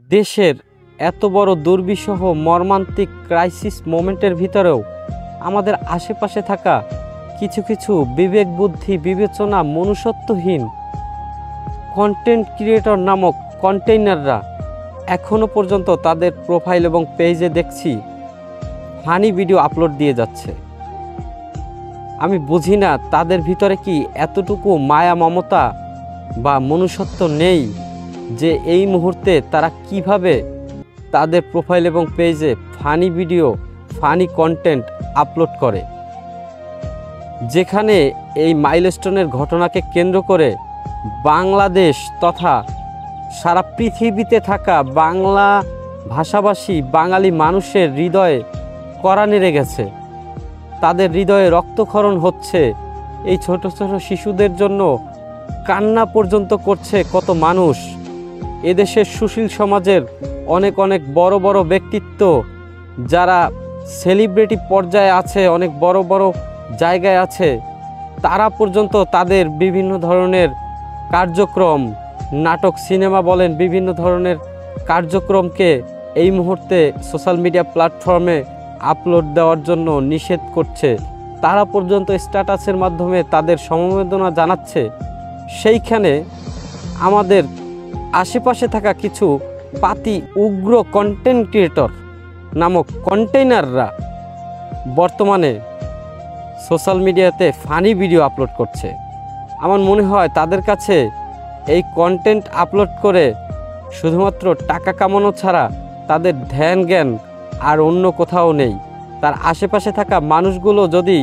দেশের এত বড় দুর্বিষহ মর্মান্তিক ক্রাইসিস মোমেন্টের ভিতরেও আমাদের আশেপাশে থাকা কিছু কিছু বিবেক বুদ্ধি বিবেচনা মনুষ্যত্বহীন কন্টেন্ট ক্রিয়েটর নামক কন্টেইনাররা এখনও পর্যন্ত তাদের প্রোফাইল এবং পেজে দেখছি ফানি ভিডিও আপলোড দিয়ে যাচ্ছে। আমি বুঝি না তাদের ভিতরে কি এতটুকু মায়া মমতা বা মনুষ্যত্ব নেই যে এই মুহূর্তে তারা কিভাবে তাদের প্রোফাইল এবং পেজে funny video funny content upload করে, যেখানে এই মাইলস্টোনের ঘটনাকে কেন্দ্র করে বাংলাদেশ তথা সারা পৃথিবীতে থাকা বাংলা ভাষাভাষী বাঙালি মানুষের হৃদয়ে কড়া নেড়ে গেছে। তাদের হৃদয়ে রক্তক্ষরণ হচ্ছে। এই ছোট ছোট শিশুদের জন্য কান্না পর্যন্ত করছে কত মানুষ। এদেশের সুশীল সমাজের অনেক অনেক বড় বড় ব্যক্তিত্ব যারা সেলিব্রিটি পর্যায়ে আছে, অনেক বড় বড় জায়গায় আছে, তারা পর্যন্ত তাদের বিভিন্ন ধরনের কার্যক্রম, নাটক সিনেমা বলেন, বিভিন্ন ধরনের কার্যক্রমকে এই মুহূর্তে সোশ্যাল মিডিয়া প্ল্যাটফর্মে আপলোড দেওয়ার জন্য নিষেধ করছে। তারা পর্যন্ত স্ট্যাটাসের মাধ্যমে তাদের সমবেদনা জানাচ্ছে। সেইখানে আমাদের আশেপাশে থাকা কিছু পাতি উগ্র কন্টেন্ট ক্রিয়েটর নামক কন্টেইনাররা বর্তমানে সোশ্যাল মিডিয়াতে ফানি ভিডিও আপলোড করছে। আমার মনে হয় তাদের কাছে এই কন্টেন্ট আপলোড করে শুধুমাত্র টাকা কামানো ছাড়া তাদের ধ্যান জ্ঞান আর অন্য কোথাও নেই। তার আশেপাশে থাকা মানুষগুলো যদি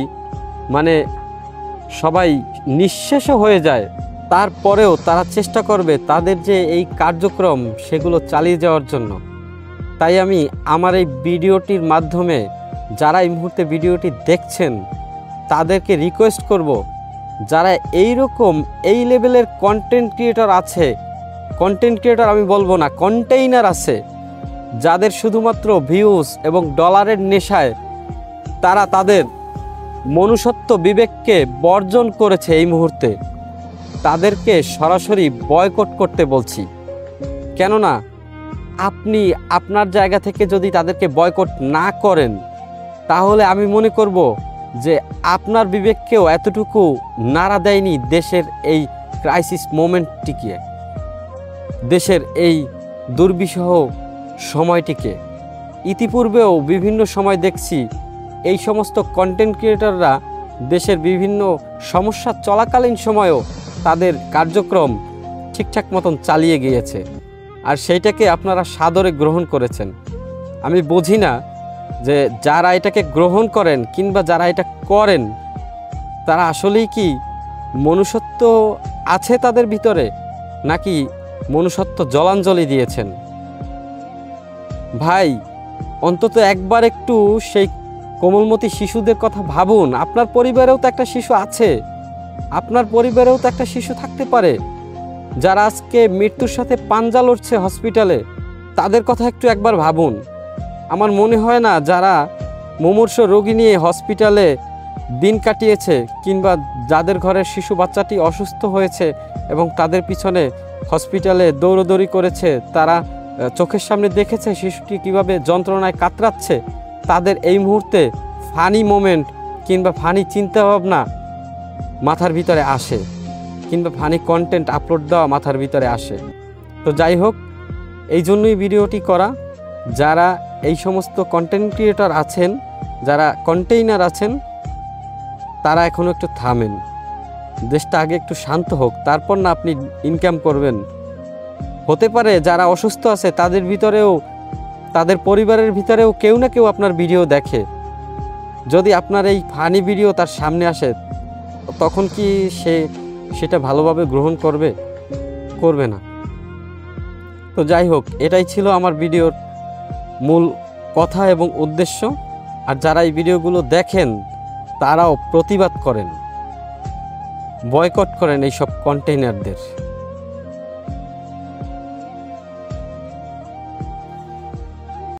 সবাই নিঃশেষ হয়ে যায়, তারপরেও তারা চেষ্টা করবে তাদের যে এই কার্যক্রম সেগুলো চালিয়ে যাওয়ার জন্য। তাই আমি আমার এই ভিডিওটির মাধ্যমে যারা এই মুহূর্তে ভিডিওটি দেখছেন তাদেরকে রিকোয়েস্ট করব, যারা এই লেভেলের কন্টেন্ট ক্রিয়েটর আছে, কন্টেন্ট ক্রিয়েটর আমি বলবো না, কন্টেইনার আছে, যাদের শুধুমাত্র ভিউজ এবং ডলারের নেশায় তারা তাদের মনুষ্যত্ব বিবেককে বর্জন করেছে, এই মুহূর্তে তাদেরকে সরাসরি বয়কট করতে বলছি। কেননা আপনি আপনার জায়গা থেকে যদি তাদেরকে বয়কট না করেন, তাহলে আমি মনে করব যে আপনার বিবেককেও এতটুকু নাড়া দেয়নি দেশের এই ক্রাইসিস মোমেন্টটিকে, দেশের এই দুর্বিষহ সময়টিকে। ইতিপূর্বেও বিভিন্ন সময় দেখছি এই সমস্ত কন্টেন্ট ক্রিয়েটররা দেশের বিভিন্ন সমস্যা চলাকালীন সময়েও তাদের কার্যক্রম ঠিকঠাক মতন চালিয়ে গিয়েছে, আর সেইটাকে আপনারা সাদরে গ্রহণ করেছেন। আমি বুঝি না যে যারা এটাকে গ্রহণ করেন কিংবা যারা এটা করেন তারা আসলেই কি মনুষ্যত্ব আছে তাদের ভিতরে, নাকি মনুষ্যত্ব জলাঞ্জলি দিয়েছেন। ভাই, অন্তত একবার একটু সেই কোমলমতি শিশুদের কথা ভাবুন। আপনার পরিবারেও তো একটা শিশু আছে, আপনার পরিবারেও তো একটা শিশু থাকতে পারে যারা আজকে মৃত্যুর সাথে পাঞ্জা লড়ছে হসপিটালে। তাদের কথা একটু একবার ভাবুন। আমার মনে হয় না যারা মুমূর্ষু রোগী নিয়ে হসপিটালে দিন কাটিয়েছে কিংবা যাদের ঘরের শিশু বাচ্চাটি অসুস্থ হয়েছে এবং তাদের পিছনে হসপিটালে দৌড়দৌড়ি করেছে, তারা চোখের সামনে দেখেছে শিশুটি কিভাবে যন্ত্রণায় কাতরাচ্ছে, তাদের এই মুহূর্তে ফানি মোমেন্ট কিংবা ফানি চিন্তাভাবনা মাথার ভিতরে আসে, কিংবা ফানি কন্টেন্ট আপলোড দেওয়া মাথার ভিতরে আসে। তো যাই হোক, এই জন্যই ভিডিওটি করা। যারা এই সমস্ত কন্টেন্ট ক্রিয়েটর আছেন, যারা কন্টেইনার আছেন, তারা এখনও একটু থামেন। দেশটা আগে একটু শান্ত হোক, তারপর না আপনি ইনকাম করবেন। হতে পারে যারা অসুস্থ আছে তাদের ভিতরেও, তাদের পরিবারের ভিতরেও কেউ না কেউ আপনার ভিডিও দেখে। যদি আপনার এই ফানি ভিডিও তার সামনে আসে, তখন কি সেটা ভালোভাবে গ্রহণ করবে? করবে না। তো যাই হোক, এটাই ছিল আমার ভিডিওর মূল কথা এবং উদ্দেশ্য। আর যারা এই ভিডিওগুলো দেখেন তারাও প্রতিবাদ করেন, বয়কট করেন এইসব কন্টেইনারদের।